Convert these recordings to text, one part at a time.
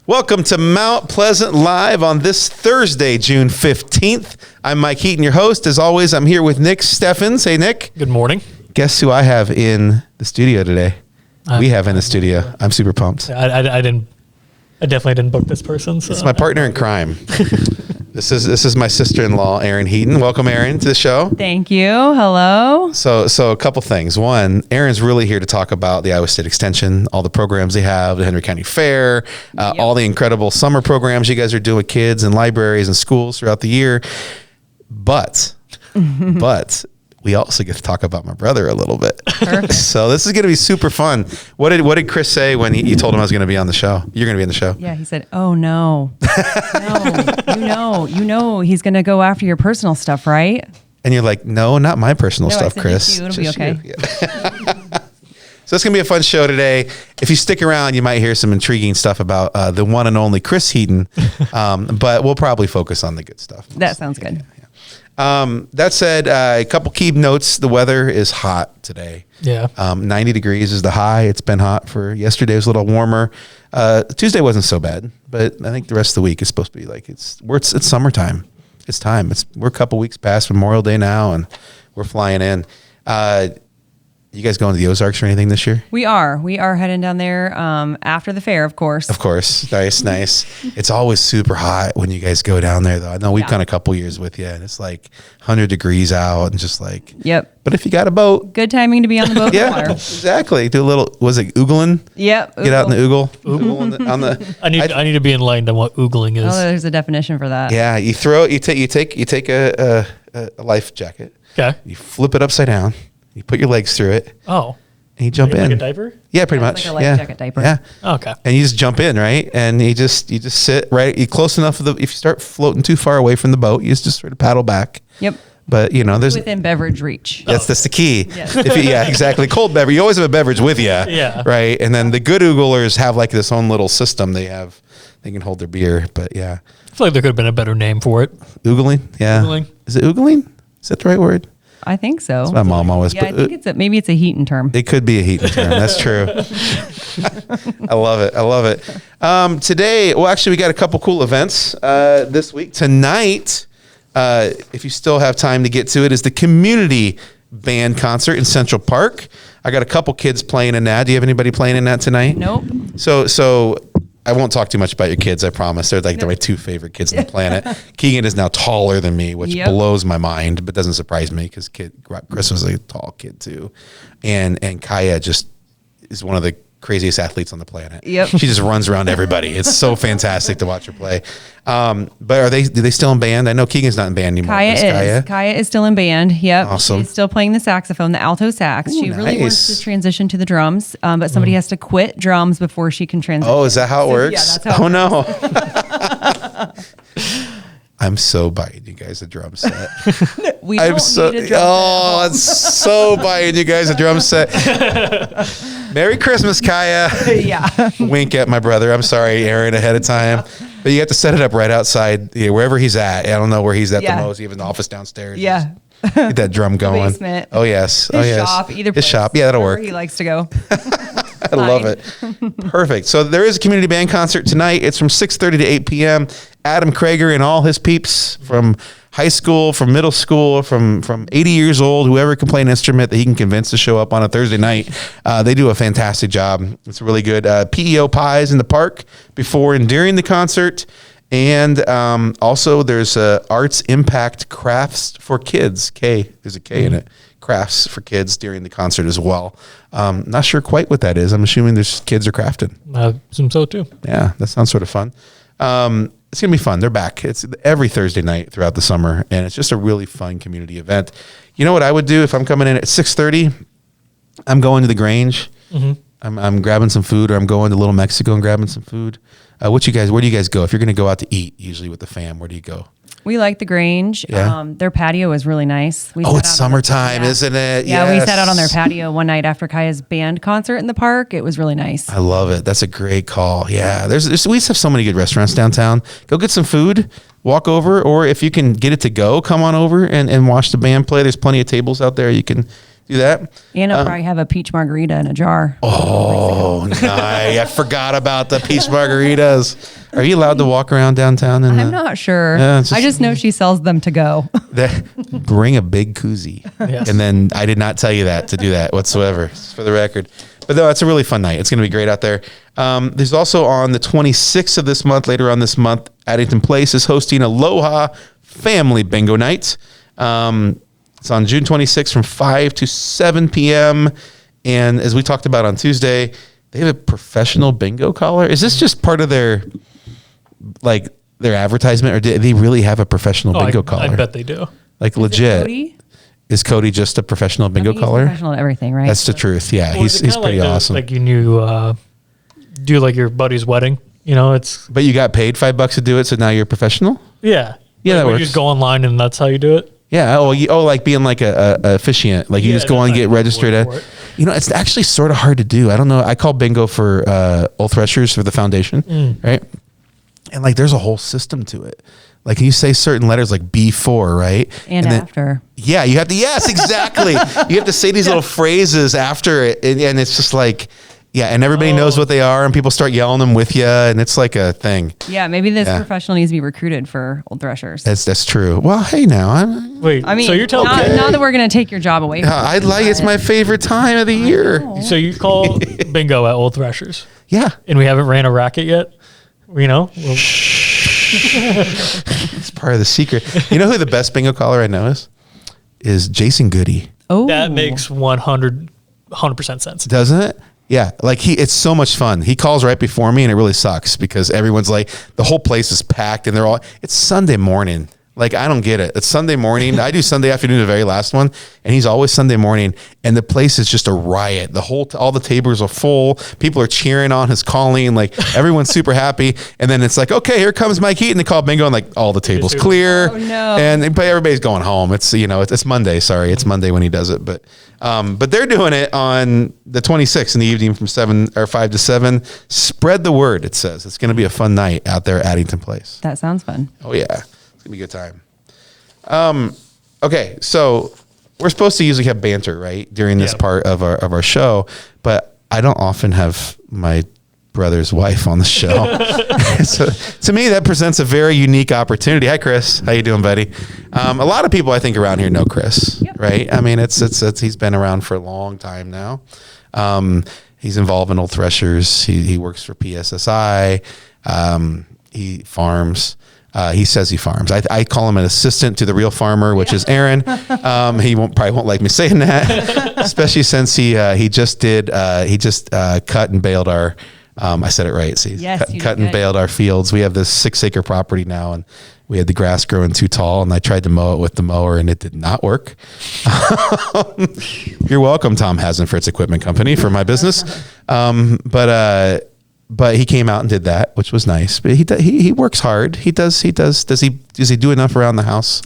Welcome to Mount Pleasant Live on this Thursday, June 15th. I'm Mike Heaton, your host. As always, I'm here with Nick Steffens. Hey, Nick. Good morning. Guess who I have in the studio today? We have in the studio. I'm super pumped. I definitely didn't book this person. So. It's my partner in crime. This is my sister-in-law, Erin Heaton. Welcome, Erin, to the show. Thank you. Hello. So a couple things. One, Erin's really here to talk about the Iowa State Extension, all the programs they have, the Henry County Fair, all the incredible summer programs you guys are doing with kids and libraries and schools throughout the year. But we also get to talk about my brother a little bit. Perfect. So this is going to be super fun. What did Chris say when you told him I was going to be on the show? You're going to be on the show. Yeah, he said, "Oh no, no, you know, he's going to go after your personal stuff, right?" And you're like, "No, not my personal stuff, I said, Chris. "It'll be okay." Yeah. So it's going to be a fun show today. If you stick around, you might hear some intriguing stuff about the one and only Chris Heaton. But we'll probably focus on the good stuff. That sounds good. That said, a couple key notes. The weather is hot today. Yeah. 90 degrees is the high. It's been hot for yesterday. It was a little warmer. Tuesday wasn't so bad, but I think the rest of the week is supposed to be like it's summertime. It's time. We're a couple weeks past Memorial Day now, and we're flying in. You guys going to the Ozarks or anything this year? We are heading down there after the fair, of course. Of course. Nice. It's always super hot when you guys go down there, though. I know we've gone a couple years with you, and it's like 100 degrees out and just like. Yep. But if you got a boat. Good timing to be on the boat. Yeah, water. exactly. Do a little, was it oogling? Yep. Get out in the oogle. On the. I need to be enlightened on what oogling is. Oh, there's a definition for that. Yeah, you take a life jacket. Okay. You flip it upside down. You put your legs through it. Oh. And you jump in. Like a diaper? Yeah, pretty much. Like a life jacket diaper. Yeah. Okay. And you just jump in, right? And you just sit right. You close enough if you start floating too far away from the boat, you just sort of paddle back. Yep. But there's within beverage reach. That's the key. Yes. Exactly. Cold beverage. You always have a beverage with you. Yeah. Right. And then the good ooglers have like this own little system. They can hold their beer. But yeah. I feel like there could have been a better name for it. Oogling. Yeah. Oogling. Is it oogling? Is that the right word? I think so. That's my mom always. Yeah, I think maybe it's a Heaton term. It could be a Heaton term. That's true. I love it. Today, well, actually, we got a couple cool events this week. Tonight, if you still have time to get to it, is the community band concert in Central Park. I got a couple kids playing in that. Do you have anybody playing in that tonight? Nope. So I won't talk too much about your kids, I promise. They're they're my two favorite kids on the planet. Keegan is now taller than me, which blows my mind, but doesn't surprise me because Chris was a tall kid too. And Kaya just is one of the craziest athletes on the planet. Yep. She just runs around everybody. It's so fantastic to watch her play. But do they still in band? I know Keegan's not in band anymore. Kaya is still in band. Yep. Awesome. She's still playing the saxophone, the alto sax. Ooh, she really nice. wants to transition to the drums, but somebody has to quit drums before she can transition. Oh, is that how it works? Yeah, that's how it works. No. I'm so buying you guys a drum set. We don't need a drum set. I'm so buying you guys a drum set. Merry Christmas, Kaya. Yeah. Wink at my brother. I'm sorry, Erin, ahead of time. But you have to set it up right outside, wherever he's at. I don't know where he's at the most. He has an office downstairs. Yeah. Get that drum going. Basement. Oh, yes. His shop, either place. His shop. Yeah, that'll work. He likes to go. I love it. Perfect. So there is a community band concert tonight. It's from 6:30 to 8 p.m. Adam Krager and all his peeps from high school, from middle school, from 80 years old, whoever can play an instrument that he can convince to show up on a Thursday night. They do a fantastic job. It's really good. PEO pies in the park before and during the concert. And also there's Arts Impact Crafts for Kids. There's a K in it. Crafts for kids during the concert as well. Not sure quite what that is. I'm assuming there's kids are crafting. I assume so too. Yeah, that sounds sort of fun. It's going to be fun. They're back. It's every Thursday night throughout the summer, and it's just a really fun community event. You know what I would do if I'm coming in at 6:30? I'm going to the Grange. Mm-hmm. I'm grabbing some food, or I'm going to Little Mexico and grabbing some food. Where do you guys go? If you're going to go out to eat, usually with the fam, where do you go? We like the Grange. Yeah. Their patio is really nice. It's summertime, isn't it? Yeah, we sat out on their patio one night after Kaya's band concert in the park. It was really nice. I love it. That's a great call. Yeah, we just have so many good restaurants downtown. Go get some food, walk over, or if you can get it to go, come on over and watch the band play. There's plenty of tables out there. You can Do that. And I'll probably have a peach margarita in a jar. Oh, nice. I forgot about the peach margaritas. Are you allowed to walk around downtown? I'm not sure. Yeah, I just know she sells them to go. Bring a big koozie. Yes. And then I did not tell you that to do that whatsoever, just for the record. But no, it's a really fun night. It's going to be great out there. There's also on the 26th of this month, later on this month, Addington Place is hosting Aloha Family Bingo Night. It's on June 26th from 5 to 7 p.m. And as we talked about on Tuesday, they have a professional bingo caller. Is this just part of their advertisement, or do they really have a professional bingo caller? I bet they do. Like legit. Cody? Is Cody just a professional bingo He's caller? professional at everything, right? That's the truth. Yeah, Well, is it he's kinda pretty like awesome. Like you do like your buddy's wedding. It's But you got paid $5 to do it, so now you're a professional? yeah. Yeah, Like that when works. you just go online and that's how you do it. Yeah. Like being like a officiant. Like you just go on and get registered at. It's actually sort of hard to do. I don't know. I call bingo for Old Threshers for the foundation, right? And like there's a whole system to it. Like you say certain letters like before, right? And then, after. Yeah, you have to. Yes, exactly. You have to say these little phrases after it, and it's just like. Yeah, and everybody knows what they are, and people start yelling them with you, and it's like a thing. Yeah, maybe this professional needs to be recruited for Old Threshers. That's true. Well, hey now, Wait, I mean, so you're telling not, me not that we're going to take your job away from I'd like. It's my favorite time of the year. so you call bingo at Old Threshers, Yeah, and we haven't ran a racket yet. Well, it's part of the secret. You know who the best bingo caller I know is Jason Goody. Oh, that makes 100% sense. Doesn't it? Yeah, like it's so much fun. He calls right before me, and it really sucks because everyone's like, the whole place is packed, and it's Sunday morning. Like, I don't get it. It's Sunday morning. I do Sunday afternoon, the very last one, and he's always Sunday morning, and the place is just a riot. All the tables are full. People are cheering on his calling. Like, everyone's super happy, and then it's like, okay, here comes Mike Heaton to call bingo, and like all the tables clear. Oh, no. But everybody's going home. It's it's Monday. Sorry, it's Monday when he does it, but they're doing it on the 26th in the evening from 5 to 7. Spread the word. It says it's going to be a fun night out there at Addington Place. that sounds fun. Oh yeah, it's gonna be a good time. Okay, so we're supposed to usually have banter, right, during this part of our show, but I don't often have my brother's wife on the show. So to me, that presents a very unique opportunity. Hi, Chris. How you doing, buddy? A lot of people I think around here know Chris, right? I mean, it's he's been around for a long time now. He's involved in Old Threshers. He works for PSSI. He farms. He says he farms. I call him an assistant to the real farmer, which is Erin. He probably won't like me saying that, especially since he just cut and baled our. I said it right. See, Yes, cut and baled our fields. We have this 6-acre property now, and we had the grass growing too tall, and I tried to mow it with the mower, and it did not work. You're welcome, Tom Hasenfritz Equipment Company, for my business. But he came out and did that, which was nice. But he works hard. He does. Does he do enough around the house?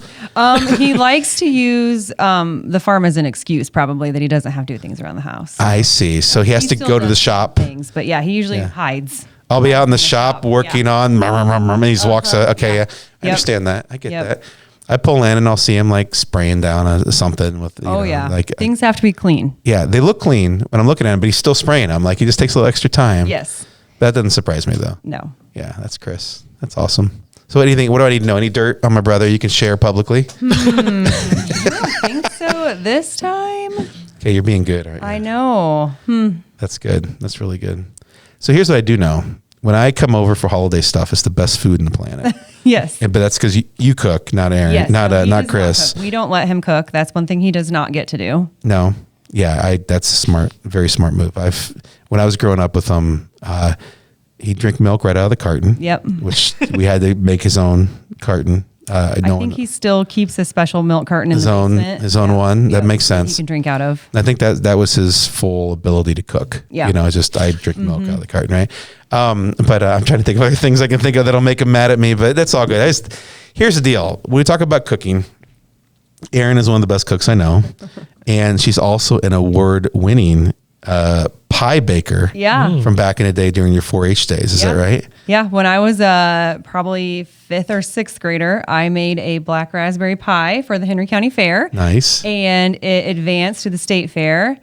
He likes to use the farm as an excuse, probably, that he doesn't have to do things around the house. I see. So he has to still go to the does shop. things, but yeah, he usually hides. I'll be out in the shop working on. And he just walks out. Okay, yeah, I understand that. I get that. I pull in and I'll see him like spraying down something with. Like things have to be clean. Yeah, they look clean when I'm looking at him, but he's still spraying them. Like he just takes a little extra time. Yes. That doesn't surprise me though. No. Yeah, that's Chris. That's awesome. So what do I need to know? Any dirt on my brother you can share publicly? I don't think so this time. Okay, you're being good, aren't you? I know. That's good. That's really good. So here's what I do know. When I come over for holiday stuff, it's the best food in the planet. Yes. But that's because you cook, not Erin, Yes. not No, he does Chris. cook. We don't let him cook. That's one thing he does not get to do. No. Yeah, that's a very smart move. When I was growing up with him, he'd drink milk right out of the carton. Yep. Which we had to make his own carton. I think he still keeps a special milk carton in his the own basement. his own one. That makes He sense. can drink out of. I think that was his full ability to cook. Yeah. I drink milk out of the carton, right? But I'm trying to think of other things I can think of that'll make him mad at me, but that's all good. Here's the deal. When we talk about cooking, Erin is one of the best cooks I know, and she's also an award-winning pie baker. Yeah. From back in the day during your 4-H days. Is that right? Yeah. When I was probably 5th or 6th grader, I made a black raspberry pie for the Henry County Fair. Nice. And it advanced to the state fair,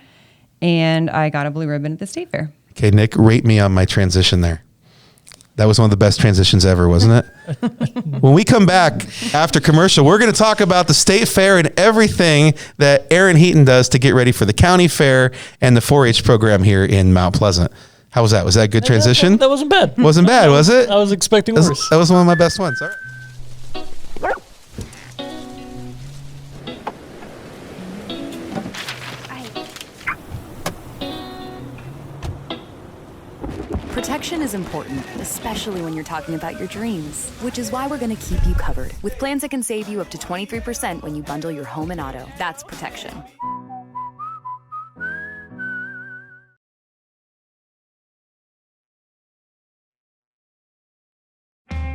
and I got a blue ribbon at the state fair. Okay, Nick, rate me on my transition there. That was one of the best transitions ever, wasn't it? When we come back after commercial, we're going to talk about the state fair and everything that Erin Heaton does to get ready for the county fair and the 4-H program here in Mount Pleasant. How was that? Was that a good transition? That wasn't bad. Wasn't bad, was it? I was expecting worse. That was one of my best ones. All right. Protection is important, especially when you're talking about your dreams, which is why we're going to keep you covered with plans that can save you up to 23% when you bundle your home and auto. That's protection.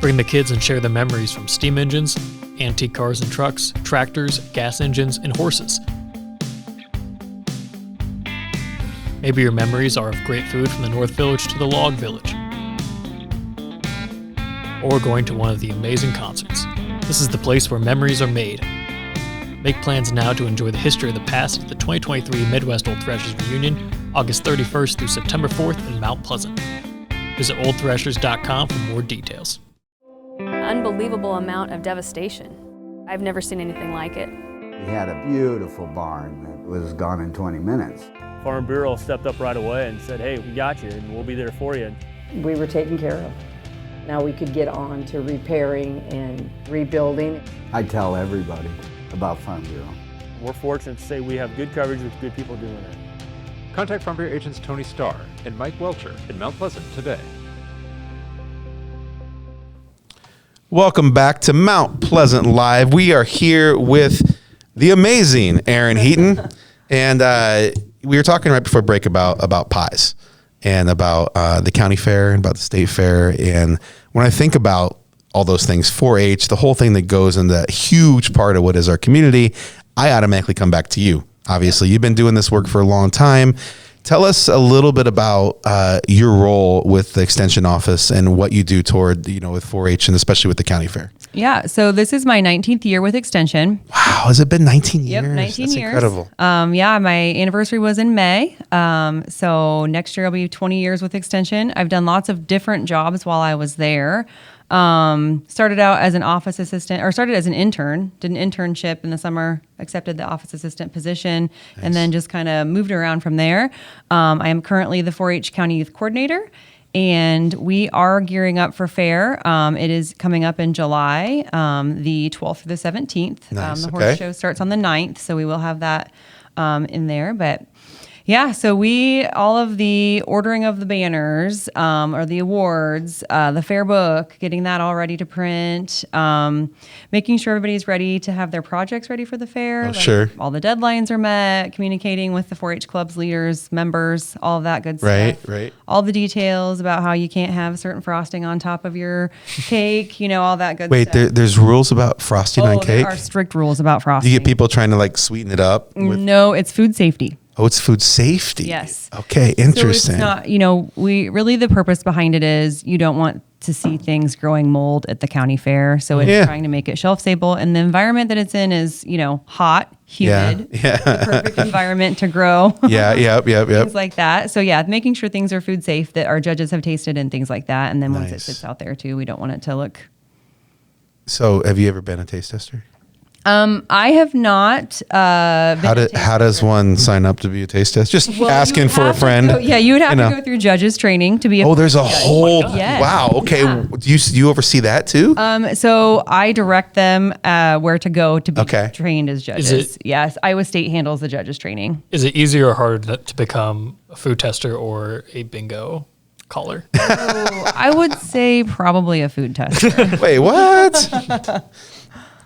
Bring the kids and share the memories from steam engines, antique cars and trucks, tractors, gas engines, and horses. Maybe your memories are of great food from the North Village to the Log Village, or going to one of the amazing concerts. This is the place where memories are made. Make plans now to enjoy the history of the past at the 2023 Midwest Old Thrashers Reunion, August 31st through September 4th in Mount Pleasant. Visit oldthrashers.com for more details. Unbelievable amount of devastation. I've never seen anything like it. We had a beautiful barn that was gone in 20 minutes. Farm Bureau stepped up right away and said, hey, we got you and we'll be there for you. We were taken care of. Now we could get on to repairing and rebuilding. I tell everybody about Farm Bureau. We're fortunate to say we have good coverage with good people doing it. Contact Farm Bureau agents Tony Starr and Mike Welcher in Mount Pleasant today. Welcome back to Mount Pleasant Live. We are here with the amazing Erin Heaton. And we were talking right before break about pies and about the county fair and about the state fair. And when I think about all those things, 4-H, the whole thing that goes into that huge part of what is our community, I automatically come back to you. Obviously, you've been doing this work for a long time. Tell us a little bit about your role with the Extension Office and what you do toward, with 4-H and especially with the county fair. Yeah, so this is my 19th year with Extension. Wow, has it been 19 years? Yep, 19 That's years. Incredible. Yeah, my anniversary was in May. So next year I'll be 20 years with Extension. I've done lots of different jobs while I was there. Started out as an office assistant, or started as an intern, did an internship in the summer, accepted the office assistant position, and then just kind of moved around from there. I am currently the 4-H County Youth Coordinator, and we are gearing up for fair. It is coming up in July, the 12th through the 17th. Nice, the horse show starts on the 9th, so we will have that in there, but yeah, so all of the ordering of the banners, or the awards, the fair book, getting that all ready to print, making sure everybody's ready to have their projects ready for the fair. Sure. All the deadlines are met, communicating with the 4-H club's leaders, members, all of that good stuff. Right. All the details about how you can't have certain frosting on top of your cake, all that good stuff. Wait, there's rules about frosting on cake? There are strict rules about frosting. Do you get people trying to sweeten it up? No, it's food safety. Oh, it's food safety. Yes. Okay, interesting. So it's not, we really, the purpose behind it is you don't want to see things growing mold at the county fair. So it's trying to make it shelf stable. And the environment that it's in is, hot, humid, the perfect environment to grow. Yep. Things like that. So making sure things are food safe that our judges have tasted and things like that. And then once it sits out there too, we don't want it to look. So have you ever been a taste tester? I have not. How does one sign up to be a taste tester? Just asking for a friend. You would have to go through judges training to be. There's a whole. Yes. Wow. Okay. Yeah. Do you oversee that too? So I direct them where to go to be trained as judges. Yes, Iowa State handles the judges training. Is it easier or harder to become a food tester or a bingo caller? I would say probably a food tester. Wait, what?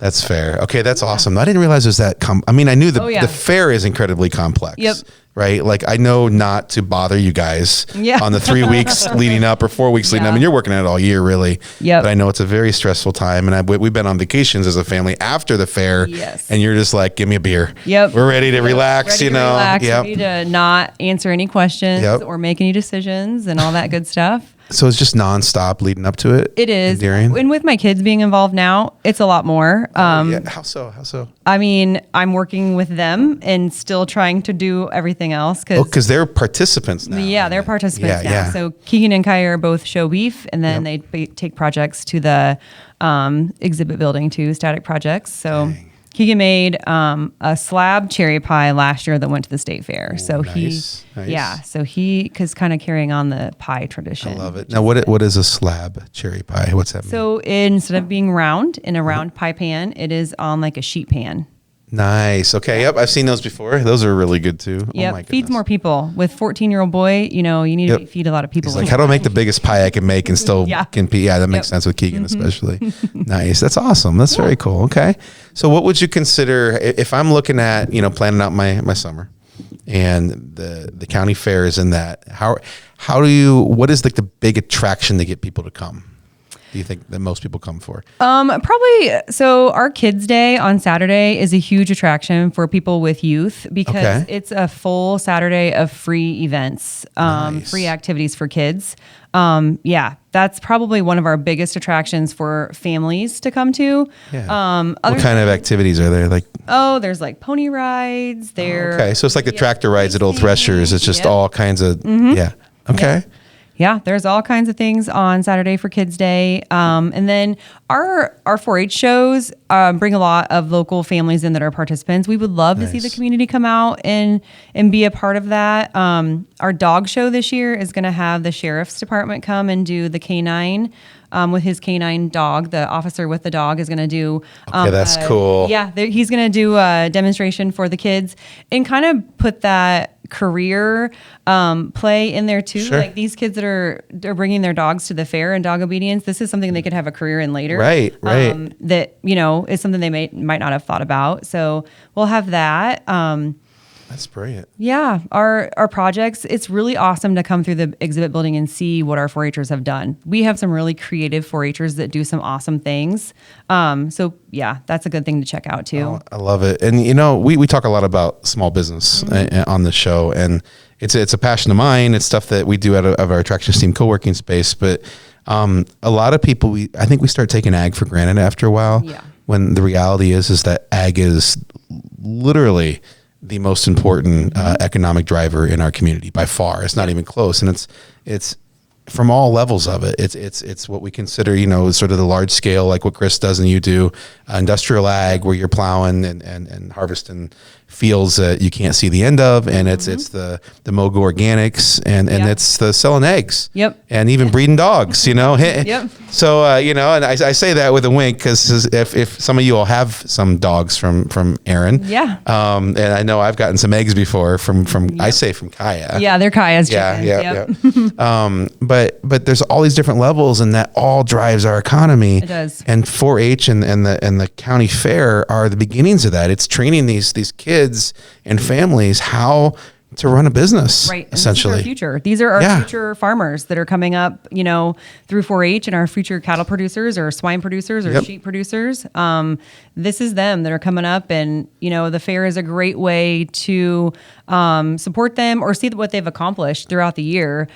That's fair. Okay, that's awesome. I didn't realize it was that. I mean, I knew the fair is incredibly complex. Yep. Right? Like, I know not to bother you guys on the 3 weeks leading up or 4 weeks leading up. I mean, you're working at it all year, really. Yep. But I know it's a very stressful time. And we've been on vacations as a family after the fair. Yes. And you're just like, give me a beer. Yep. We're ready to relax, Relax, ready to not answer any questions or make any decisions and all that good stuff. So it's just nonstop leading up to it? It is. During? And with my kids being involved now, it's a lot more. How so? I mean, I'm working with them and still trying to do everything else. Because they're participants now. Yeah, they're participants now. Yeah. So Keegan and Kai are both show beef, and then they take projects to the exhibit building too, static projects. So Dang. Keegan made a slab cherry pie last year that went to the state fair. So nice. because kind of carrying on the pie tradition. I love it. Now, what is a slab cherry pie? What's that mean? So instead of being round in a round pie pan, it is on like a sheet pan. Nice. Okay. Yep. I've seen those before. Those are really good too. Yep. Oh my Feeds more people. With 14-year-old boy, you need to feed a lot of people. He's like, how do I make the biggest pie I can make and still compete? Yeah, that makes sense with Keegan, especially. Nice. That's awesome. That's very cool. Okay. So what would you consider if I'm looking at, planning out my summer and the county fair is in that, what is like the big attraction to get people to come? Do you think that most people come for? Probably. So our Kids Day on Saturday is a huge attraction for people with youth because it's a full Saturday of free events, free activities for kids. That's probably one of our biggest attractions for families to come to. Yeah. What kind of activities are there? Like, there's like pony rides. Okay, so it's like the tractor rides at Old Threshers. It's just all kinds of Okay. Yep. Yeah, there's all kinds of things on Saturday for Kids Day. And then our 4-H shows bring a lot of local families in that are participants. We would love to see the community come out and be a part of that. Our dog show this year is going to have the sheriff's department come and do the canine with his canine dog. The officer with the dog is going to do. That's cool. Yeah, he's going to do a demonstration for the kids and kind of put that career play in there too. Sure. Like these kids that are bringing their dogs to the fair and dog obedience, this is something they could have a career in later. Right. That is something they might not have thought about. So we'll have that. That's brilliant. Yeah, our projects, it's really awesome to come through the exhibit building and see what our 4-Hers have done. We have some really creative 4-Hers that do some awesome things. So yeah, that's a good thing to check out too. Oh, I love it. And we talk a lot about small business on the show, and it's a passion of mine. It's stuff that we do out of our attractions team co-working space. But a lot of people, I think we start taking ag for granted after a while. Yeah. When the reality is that ag is literally the most important economic driver in our community by far. It's not even close, and it's from all levels of it. It's what we consider, sort of the large scale, like what Chris does and you do, industrial ag, where you're plowing and harvesting fields that you can't see the end of, and it's the Mogo Organics, and it's the selling eggs. Yep. And even breeding dogs. Yep. So and I say that with a wink because if some of you all have some dogs from Erin. Yeah. And I know I've gotten some eggs before from I say from Kaya. Yeah, they're Kaya's chickens. Yeah. But there's all these different levels, and that all drives our economy. It does. And 4-H and the county fair are the beginnings of that. It's training these kids and families how to run a business, right? And essentially. this is our future. These are our future farmers that are coming up, through 4-H, and our future cattle producers or swine producers or sheep producers. This is them that are coming up, and the fair is a great way to support them or see what they've accomplished throughout the year.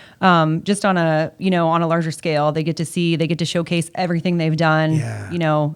Just on a larger scale, they get to showcase everything they've done,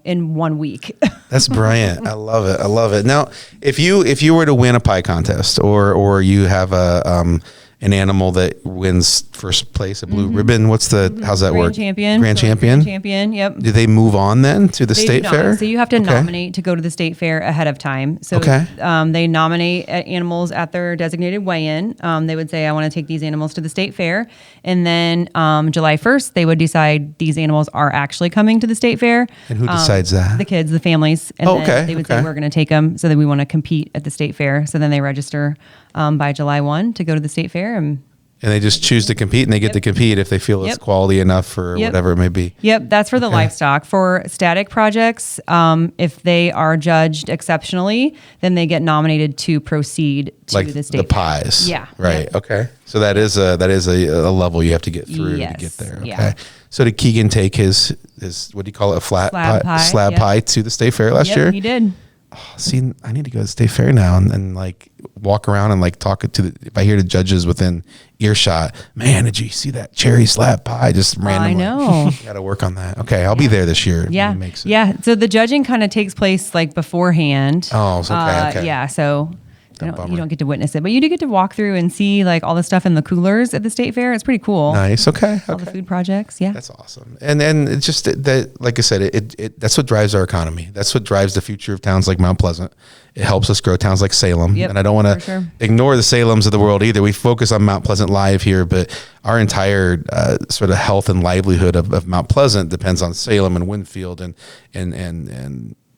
in 1 week. That's brilliant. I love it. Now, if you were to win a pie contest or you have an animal that wins first place, a blue ribbon, how's that work? Grand champion. Yep. Do they move on then to the state fair? So you have to nominate to go to the state fair ahead of time. So they nominate animals at their designated weigh-in. They would say, I want to take these animals to the state fair. And then July 1st, they would decide these animals are actually coming to the state fair. And who decides that? The kids, the families. And then they would say, we're going to take them so that we want to compete at the state fair. So then they register by July 1 to go to the state fair, and And they just choose to compete, and they get to compete if they feel it's quality enough or whatever it may be. Yep, that's for the livestock. For static projects, if they are judged exceptionally, then they get nominated to proceed to the state. The pies. Yeah. Right. Yep. Okay. So that is a level you have to get through to get there. Okay. Yeah. So did Keegan take his what do you call it, a slab pie to the state fair last year? He did. Oh, see, I need to go to the state fair now and like walk around and like talk to if I hear the judges within earshot, man, did you see that cherry slab pie just randomly? I know. Got to work on that. Okay, I'll be there this year. Yeah. Yeah. So the judging kind of takes place like beforehand. Oh, okay. Yeah. So you don't get to witness it, but you do get to walk through and see like all the stuff in the coolers at the state fair. It's pretty cool. Nice. Okay. All the food projects. Yeah. That's awesome. And then it's just that, like I said, it that's what drives our economy. That's what drives the future of towns like Mount Pleasant. It helps us grow towns like Salem. Yep, and I don't want to ignore the Salems of the world either. We focus on Mount Pleasant Live here, but our entire sort of health and livelihood of Mount Pleasant depends on Salem and Winfield and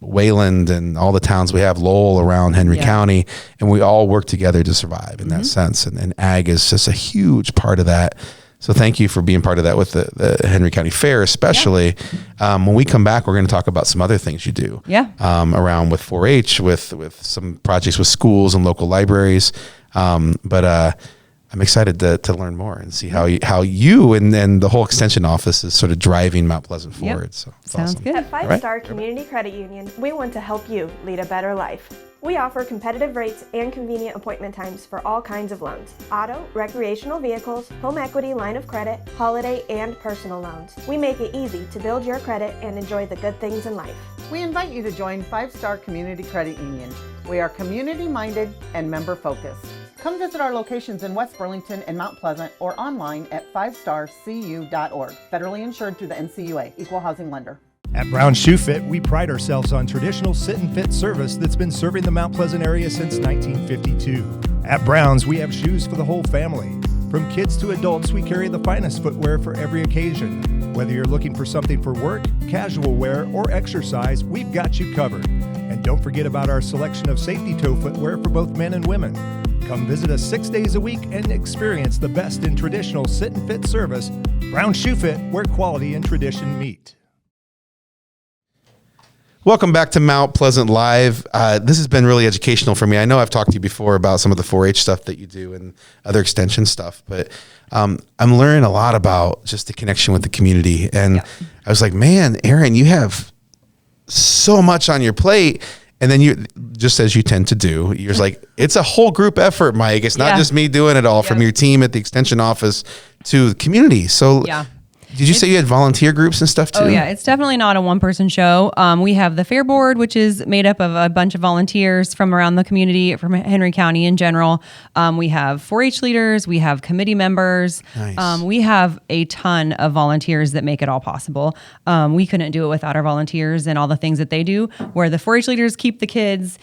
Wayland and all the towns we have, Lowell around Henry County, and we all work together to survive in that sense. And ag is just a huge part of that. So thank you for being part of that with the Henry County Fair, especially. When we come back, we're going to talk about some other things you do. Around with 4-H, with some projects with schools and local libraries. But I'm excited to learn more and see how you and the whole extension office is sort of driving Mount Pleasant forward. So sounds awesome. good. At 5-Star Community Credit Union, we want to help you lead a better life. We offer competitive rates and convenient appointment times for all kinds of loans: auto, recreational vehicles, home equity, line of credit, holiday, and personal loans. We make it easy to build your credit and enjoy the good things in life. We invite you to join 5-Star Community Credit Union. We are community-minded and member-focused. Come visit our locations in West Burlington and Mount Pleasant or online at 5starcu.org. Federally insured through the NCUA, Equal Housing Lender. At Brown Shoe Fit, we pride ourselves on traditional sit and fit service that's been serving the Mount Pleasant area since 1952. At Brown's, we have shoes for the whole family. From kids to adults, we carry the finest footwear for every occasion. Whether you're looking for something for work, casual wear, or exercise, we've got you covered. And don't forget about our selection of safety toe footwear for both men and women. Come visit us 6 days a week and experience the best in traditional sit and fit service. Brown Shoe Fit, where quality and tradition meet. Welcome back to Mount Pleasant Live. This has been really educational for me. I know I've talked to you before about some of the 4-H stuff that you do and other extension stuff, but I'm learning a lot about just the connection with the community. And I was like, man, Erin, you have so much on your plate. And then you, just as you tend to do, you're like, it's a whole group effort, Mike. It's not just me doing it all, from your team at the extension office to the community. So did you say you had volunteer groups and stuff too? Oh yeah, it's definitely not a one-person show. We have the Fair Board, which is made up of a bunch of volunteers from around the community, from Henry County in general. We have 4-H leaders, we have committee members. Nice. We have a ton of volunteers that make it all possible. We couldn't do it without our volunteers and all the things that they do, where the 4-H leaders keep the kids,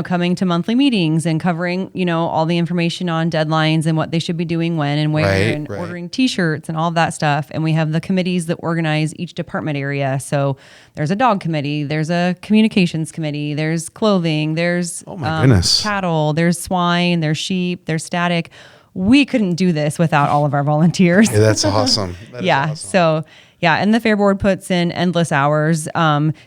coming to monthly meetings and covering, all the information on deadlines and what they should be doing when and where, and ordering t-shirts and all of that stuff. And we have the committees that organize each department area. So there's a dog committee, there's a communications committee, there's clothing, there's cattle, there's swine, there's sheep, there's static. We couldn't do this without all of our volunteers. Yeah, that's awesome. That is awesome. So and the Fair Board puts in endless hours,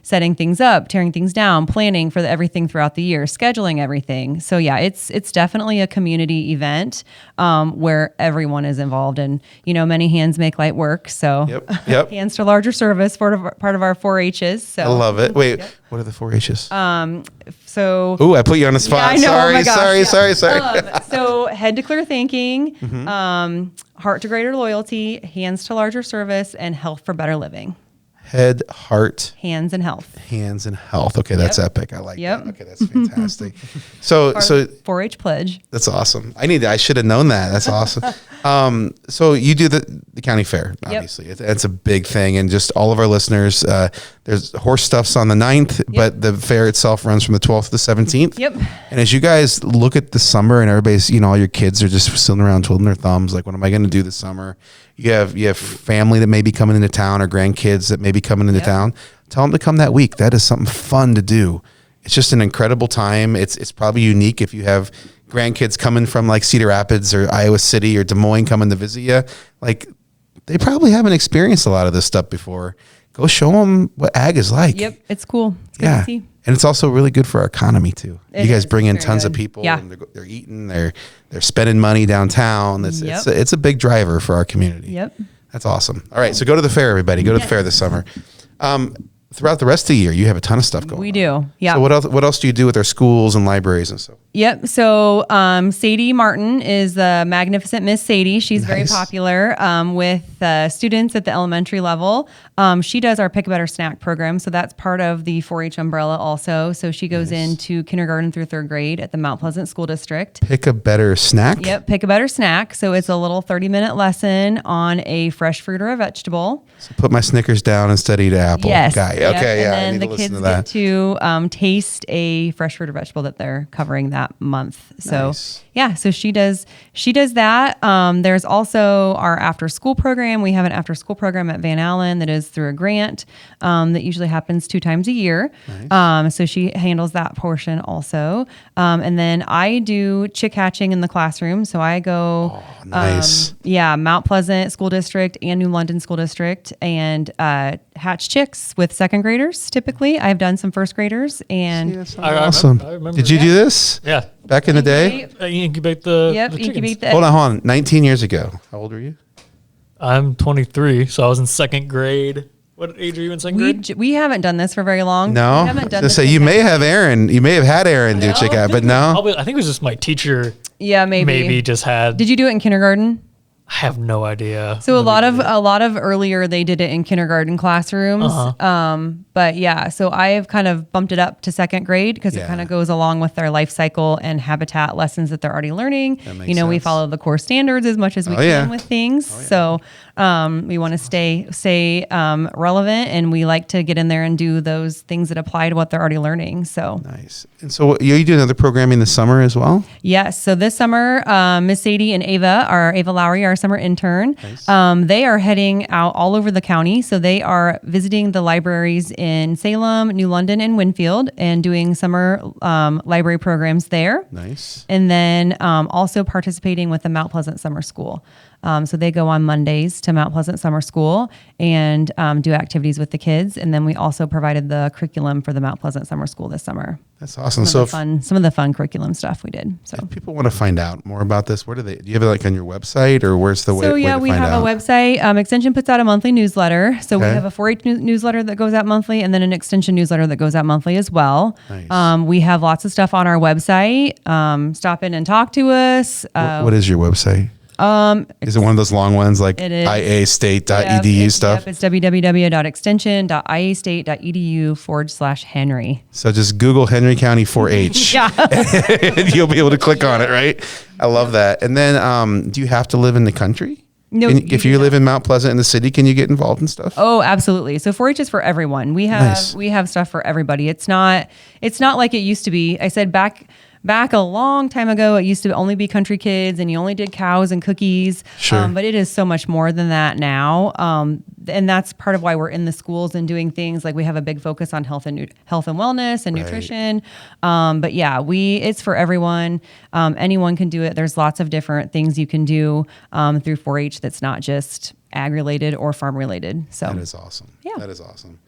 setting things up, tearing things down, planning for everything throughout the year, scheduling everything. So it's definitely a community event where everyone is involved, and many hands make light work. So hands to larger service, part of our 4-H's. So I love it. Wait, what are the 4-H's? Ooh, I put you on the spot. Yeah, I know. Sorry. So head to clear thinking, heart to greater loyalty, hands to larger service, and health for better living. Head, heart, hands, and health. Hands and health. Okay, that's epic. I like that. Okay, that's fantastic. So 4-H pledge. That's awesome. I should have known that. That's awesome. So you do the county fair, obviously. It's a big thing, and just all of our listeners, there's horse stuffs on the 9th, but the fair itself runs from the 12th to the 17th. And as you guys look at the summer, and everybody's, all your kids are just sitting around twiddling their thumbs, like, what am I going to do this summer? You have family that may be coming into town, or grandkids that may be coming into town. Tell them to come that week. That is something fun to do. It's just an incredible time. It's probably unique if you have grandkids coming from like Cedar Rapids or Iowa City or Des Moines coming to visit you, like they probably haven't experienced a lot of this stuff before. Go show them what ag is like. Yep, it's cool. It's good to see. And it's also really good for our economy too. You guys bring in tons of people. Yeah. And they're eating. They're spending money downtown. It's a big driver for our community. Yep. That's awesome. All right, so go to the fair, everybody. Go to the fair this summer. Throughout the rest of the year, you have a ton of stuff going on. We do. Yeah. So what else do you do with our schools and libraries and stuff? Yep. So Sadie Martin is the Magnificent Miss Sadie. She's very popular with students at the elementary level. She does our Pick a Better Snack program. So that's part of the 4-H umbrella also. So she goes into kindergarten through 3rd grade at the Mount Pleasant School District. Pick a Better Snack? Yep. Pick a Better Snack. So it's a little 30-minute lesson on a fresh fruit or a vegetable. So put my Snickers down instead of eat an apple. Yes. Guy. Yep. Okay. Yeah. And then the kids get to taste a fresh fruit or vegetable that they're covering that month. So so she does that. There's also our after school program. We have an after school program at Van Allen that is through a grant that usually happens 2 times a year. So she handles that portion also. And then I do chick hatching in the classroom. So I go Mount Pleasant School District and New London School District and hatch chicks with 2nd graders typically. I've done some 1st graders and awesome. I remember. Did you do this? Yeah. Back in the day? Incubate the incubate the Hold on. 19 years ago. How old were you? I'm 23, so I was in 2nd grade. What age are you in 2nd grade? We haven't done this for very long. No. We haven't done this. You may have Aaron. You may have had Aaron do chick out, but no. I think it was just my teacher. Yeah, maybe just had. Did you do it in kindergarten? I have no idea. So a lot of earlier they did it in kindergarten classrooms. But yeah, so I have kind of bumped it up to 2nd grade because it kind of goes along with their life cycle and habitat lessons that they're already learning. We sense. follow the core standards as much as we can with things. So we want to stay relevant, and we like to get in there and do those things that apply to what they're already learning. So nice. And so you do another programming this summer as well? Yes. So this summer, Miss Sadie and Ava Lowry, our summer intern, they are heading out all over the county. So they are visiting the libraries in Salem, New London, and Winfield, and doing summer library programs there. Nice. And then also participating with the Mount Pleasant Summer School. So they go on Mondays to Mount Pleasant Summer School and do activities with the kids. And then we also provided the curriculum for the Mount Pleasant Summer School this summer. That's awesome. Some of the fun curriculum stuff we did. So if people want to find out more about this, where do you have it like on your website, or where's the way? So yeah, we have a website. Extension puts out a monthly newsletter. So we have a 4-H newsletter that goes out monthly, and then an Extension newsletter that goes out monthly as well. Nice. We have lots of stuff on our website. Stop in and talk to us. What is your website? Is it one of those long ones like iastate.edu stuff? Yep, it's www.extension.iastate.edu/Henry. So just Google Henry County 4-H. And you'll be able to click on it, right? I love that. And then do you have to live in the country? No. If you live in Mount Pleasant in the city, can you get involved in stuff? Oh, absolutely. So 4-H is for everyone. We have stuff for everybody. It's not like it used to be. I said back a long time ago, it used to only be country kids and you only did cows and cookies. Sure. But it is so much more than that now. And that's part of why we're in the schools and doing things like we have a big focus on health and wellness and nutrition. But yeah, it's for everyone. Anyone can do it. There's lots of different things you can do through 4-H that's not just ag related or farm related. So that is awesome. Yeah. That is awesome.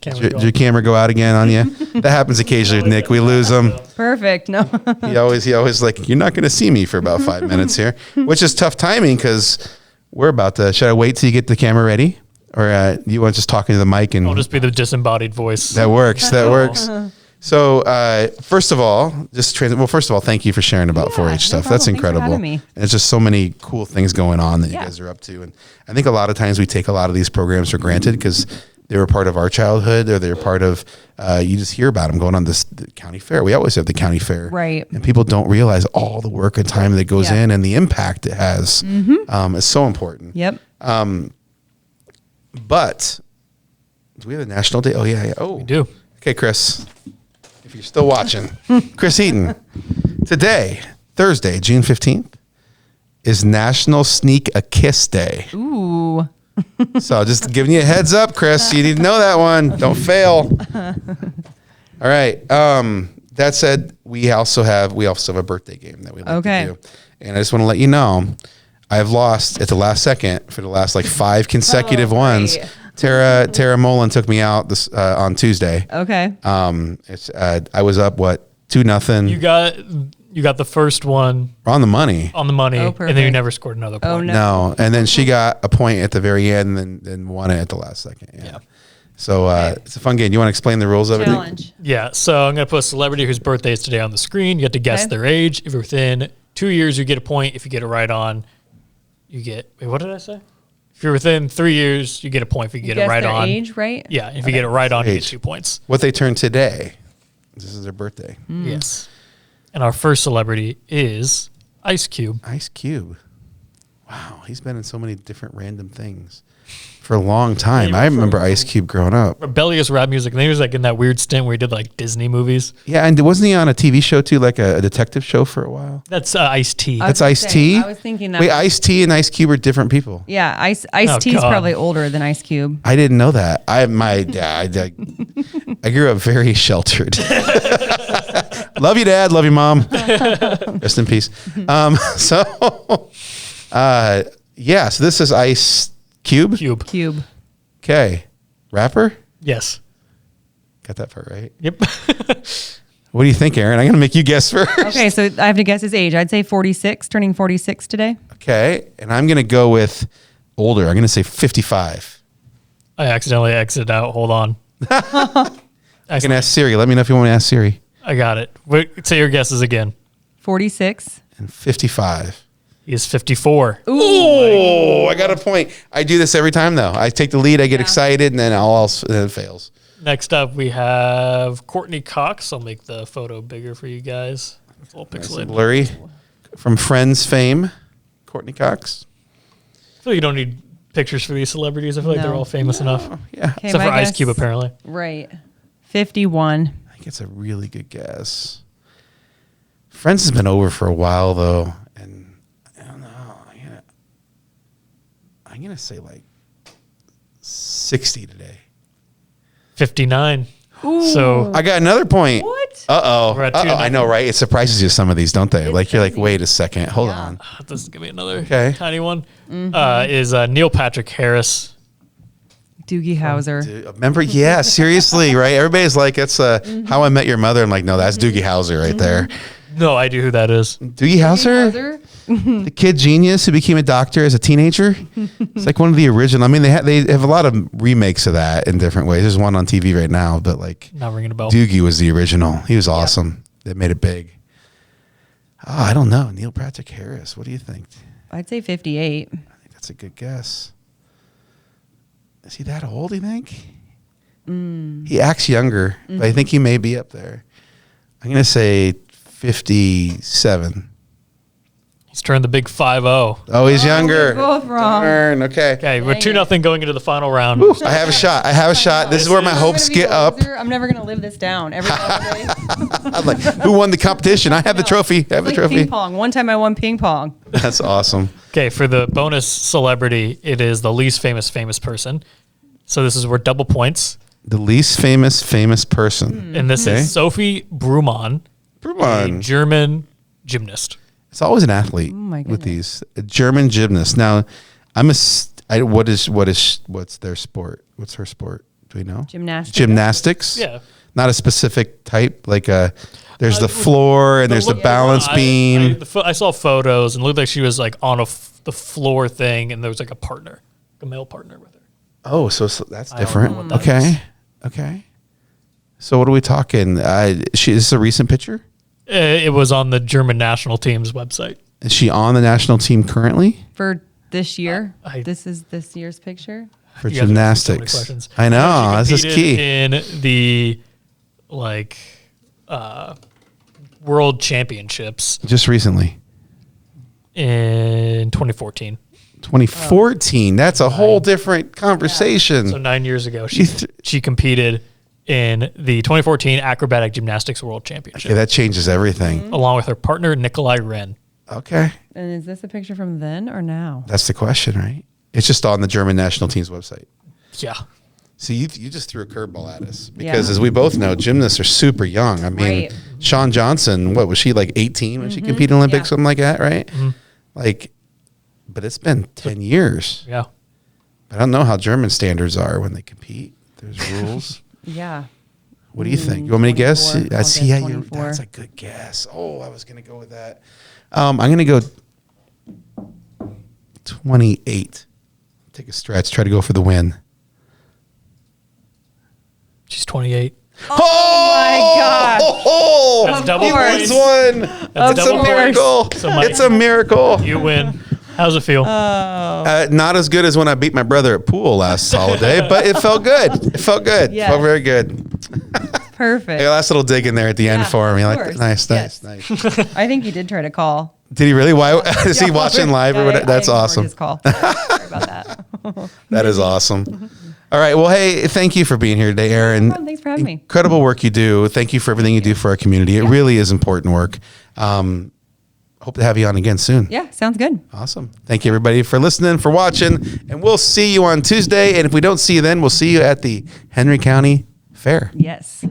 Did your camera go out again on you? That happens occasionally, Nick. We lose them. Perfect. No. He always like, you're not going to see me for about 5 minutes here, which is tough timing because we're about to. Should I wait till you get the camera ready, or you want just talking to the mic and? I'll just be the disembodied voice. That works. That works. So first of all, thank you for sharing about 4-H stuff. That's incredible. Thanks for having me. And it's just so many cool things going on that you guys are up to, and I think a lot of times we take a lot of these programs for granted because they were part of our childhood, or they're part of, you just hear about them going on the county fair. We always have the county fair. Right. And people don't realize all the work and time that goes in and the impact it has. It's so important. Yep. But do we have a national day? Oh, yeah. Oh, we do. Okay, Chris, if you're still watching, Chris Heaton, today, Thursday, June 15th, is National Sneak a Kiss Day. Ooh. So just giving you a heads up, Chris. You need to know that one. Don't fail. All right. that said, we also have a birthday game that we like Okay. to do. And I just want to let you know, I've lost at the last second for the last like 5 consecutive ones. Tara Mullen took me out this on Tuesday. Okay. I was up 2-0. You got the first one on the money. On the money, Oh, and then you perfect. never scored another point. Oh, no. No, and then she got a point at the very end, and then won it at the last second. Yeah. So it's a fun game. You want to explain the rules of it? Challenge. Yeah, so I'm going to put a celebrity whose birthday is today on the screen. You have to guess Okay. their age. If you're within 2 years, you get a point. If you get it right on, you get... Wait, what did I say? If you're within 3 years, you get a point. If you get it Guess right their on... age, right? Yeah, if you get it right on, you get Age. 2 points. What they turn today. This is their birthday. Yes. And our first celebrity is Ice Cube. Ice Cube. Wow, he's been in so many different random things for a long time. I remember Ice Cube growing up. Rebellious rap music. And then he was like in that weird stint where he did like Disney movies. Yeah, and wasn't he on a TV show too, like a detective show for a while? That's Ice-T. I was That's gonna Ice-T? say, I was thinking that. Wait, Ice-T and Ice Cube are different people. Yeah, Ice Oh, T is God. probably older than Ice Cube. I didn't know that. I grew up very sheltered. Love you, Dad. Love you, Mom. Rest in peace. So this is Ice Cube. Cube. Okay. Rapper? Yes. Got that part right. Yep. What do you think, Erin? I'm going to make you guess first. Okay, so I have to guess his age. I'd say 46, turning 46 today. Okay. And I'm going to go with older. I'm going to say 55. I accidentally exited out. Hold on. I can ask Siri. Let me know if you want to ask Siri. I got it. Wait, say your guesses again. 46. And 55. He is 54. Oh, I got a point. I do this every time, though. I take the lead, I get excited, and then all else and then it fails. Next up, we have Courtney Cox. I'll make the photo bigger for you guys. It's a little Nice and pixelated. blurry. From Friends fame, Courtney Cox. I feel like you don't need pictures for these celebrities. I feel like they're No. all famous enough. Yeah. Okay, Except for my Ice guess- Cube, apparently. Right. 51. I think it's a really good guess. Friends has been over for a while, though. And I don't know. I'm gonna say like 60 today. 59. So I got another point. What? We're at Uh-oh. 2-0. I know, right? It surprises you, some of these, don't they? Like, you're like, wait a second. Hold on. this is going to be another Okay. tiny one. Is Neil Patrick Harris. Doogie Howser. Dude, remember? Yeah, seriously, right? Everybody's like, it's How I Met Your Mother. I'm like, no, that's Doogie Howser right there. No idea who that is. Doogie Howser? The kid genius who became a doctor as a teenager. It's like one of the original. I mean, they have a lot of remakes of that in different ways. There's one on TV right now, but like Not ringing a bell. Doogie was the original. He was awesome. They made it big. Oh, I don't know. Neil Patrick Harris. What do you think? I'd say 58. I think that's a good guess. Is he that old, you think? He acts younger, but I think he may be up there. I'm going to say 57. He's turned the big 5-0. Oh, he's younger. both wrong. Darn, okay. Okay, we're 2-0 going into the final round. I have a shot. This is where my hopes get up. I'm never going to live this down every single day. I'm like, who won the competition? I have the trophy. I have the Like trophy. ping pong. One time I won ping pong. That's awesome. Okay, for the bonus celebrity, it is the least famous person. So this is worth double points. The least famous person. And this Okay. is Sophie Brumann, a Brumann. German gymnast. It's always an athlete my with these. A German gymnast. Now, what's their sport? What's her sport? Do we know? Gymnastics. Gymnastics? Yeah. Not a specific type. Like there's the floor and there's the balance beam. I saw photos and it looked like she was like on the floor thing and there was like a partner, a male partner with her. Oh, so that's I don't different. know what that Okay. is. Okay. So what are we talking? Is this a recent picture? It was on the German national team's website. Is she on the national team currently For this year. I- This is this year's picture. for You guys are asking so many gymnastics? questions. I know. She This is competed key. in the world championships Just recently. in 2014. 2014. That's a whole different conversation. So 9 years ago, You she competed in the 2014 Acrobatic Gymnastics World Championship, Okay, that changes everything. along with her partner Nikolai Wren. Okay. And is this a picture from then or now? That's the question, right? It's just on the German national team's website. Yeah. So you just threw a curveball at us because, as we both know, gymnasts are super young. I mean, Shawn Johnson, what was she, like 18 when she competed in Olympics, something like that, right? Like, but it's been 10 years. Yeah. I don't know how German standards are when they compete. There's rules. Yeah. What do you think? You want me to guess? I see. Yeah, that's a good guess. Oh, I was going to go with that. I'm going to go 28. Take a stretch. Try to go for the win. She's 28. Oh my gosh. Oh, that's double points. One. That's a miracle. So Mike, it's a miracle. You win. How's it feel? Not as good as when I beat my brother at pool last holiday, but it felt good. It felt good. Yes. It felt very good. Perfect. A last little dig in there at the end for me. Like, course. nice. I think he did try to call. Did he really? Why is he watching live or whatever? That's awesome. His call. Sorry about that. That is awesome. All right. Well, hey, thank you for being here today, Erin. Thanks for having me. Incredible work you do. Thank you for everything you do for our community. It really is important work. Hope to have you on again soon. Yeah, sounds good. Awesome. Thank you, everybody, for listening, for watching, and we'll see you on Tuesday. And if we don't see you then, we'll see you at the Henry County Fair. Yes.